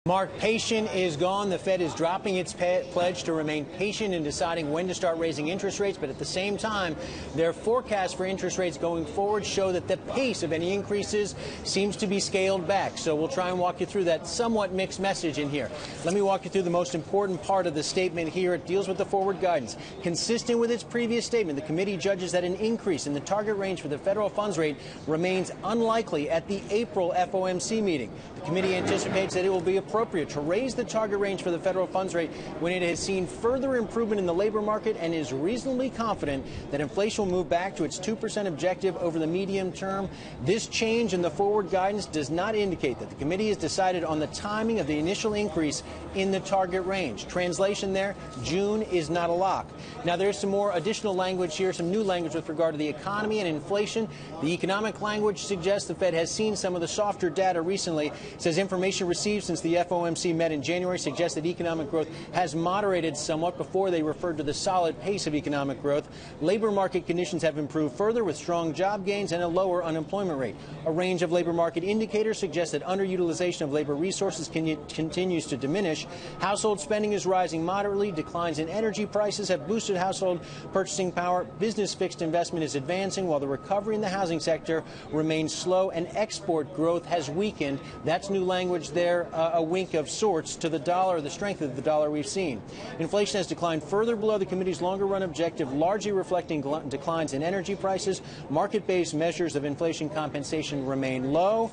Mark, patient is gone. The Fed is dropping its pledge to remain patient in deciding when to start raising interest rates. But at the same time, their forecasts for interest rates going forward show that the pace of any increases seems to be scaled back. So we'll try and walk you through that somewhat mixed message in here. Let me walk you through the most important part of the statement here. It deals with the forward guidance. Consistent with its previous statement, the committee judges that an increase in the target range for the federal funds rate remains unlikely at the April FOMC meeting. The committee anticipates that it will be appropriate to raise the target range for the federal funds rate when it has seen further improvement in the labor market and is reasonably confident that inflation will move back to its 2% objective over the medium term. This change in the forward guidance does not indicate that the committee has decided on the timing of the initial increase in the target range. Translation there, June is not a lock. Now, there's some more additional language here, some new language with regard to the economy and inflation. The economic language suggests the Fed has seen some of the softer data recently. It says information received since the FOMC met in January suggests that economic growth has moderated somewhat. Before, they referred to the solid pace of economic growth. Labor market conditions have improved further with strong job gains and a lower unemployment rate. A range of labor market indicators suggests that underutilization of labor resources continues to diminish. Household spending is rising moderately. Declines in energy prices have boosted household purchasing power. Business fixed investment is advancing while the recovery in the housing sector remains slow and export growth has weakened. That's new language there, a wink of sorts to the dollar, the strength of the dollar we've seen. Inflation has declined further below the committee's longer run objective, largely reflecting declines in energy prices. Market-based measures of inflation compensation remain low.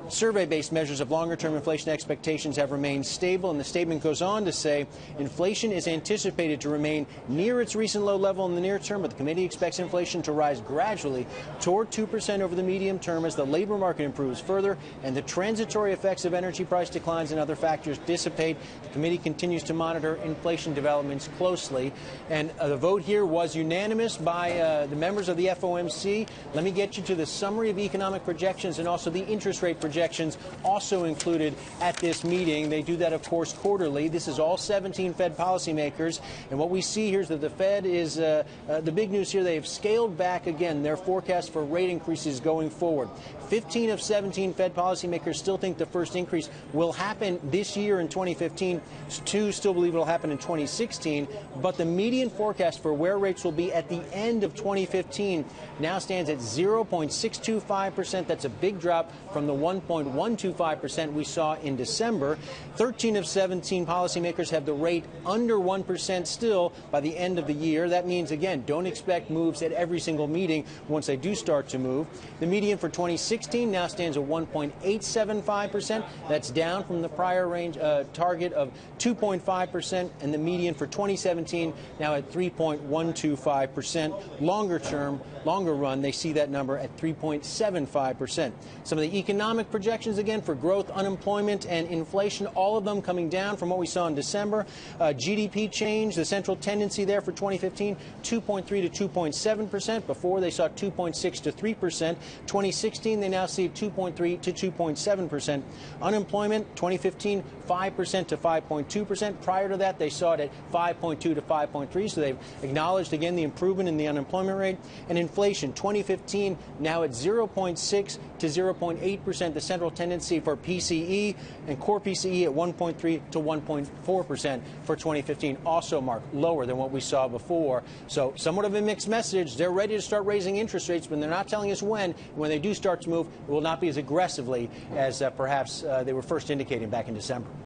Survey-based measures of longer-term inflation expectations have remained stable, and the statement goes on to say inflation is anticipated to remain near its recent low level in the near term, but the committee expects inflation to rise gradually toward 2% over the medium term as the labor market improves further and the transitory effects of energy price declines and other factors dissipate. The committee continues to monitor inflation developments closely, and the vote here was unanimous by the members of the FOMC. Let me get you to the summary of economic projections and also the interest rate projections also included at this meeting. They do that, of course, quarterly. This is all 17 Fed policymakers. And what we see here is that the Fed is the big news here. They have scaled back again their forecast for rate increases going forward. 15 of 17 Fed policymakers still think the first increase will happen this year in 2015. Two still believe it will happen in 2016. But the median forecast for where rates will be at the end of 2015 now stands at 0.625%. That's a big drop from the 1.125% we saw in December. 13 of 17 policymakers have the rate under 1% still by the end of the year. That means, again, don't expect moves at every single meeting once they do start to move. The median for 2016 now stands at 1.875%. That's down from the prior range target of 2.5%, and the median for 2017 now at 3.125%. Longer term, longer run, they see that number at 3.75%. Some of the economic projections, again, for growth, unemployment, and inflation, all of them coming down from what we saw in December. GDP change, the central tendency there for 2015, 2.3 to 2.7%. Before, they saw 2.6 to 3%. 2016, they now see 2.3 to 2.7%. Unemployment, 2015, 5% to 5.2%. Prior to that, they saw it at 5.2 to 5.3. So they've acknowledged, again, the improvement in the unemployment rate. And inflation, 2015, now at 0.6 to 0.8%, the central tendency for PCE, and core PCE at 1.3 to 1.4% for 2015, also marked lower than what we saw before. So somewhat of a mixed message. They're ready to start raising interest rates, but they're not telling us when. When they do start to move, it will not be as aggressively as perhaps they were first indicating back in December.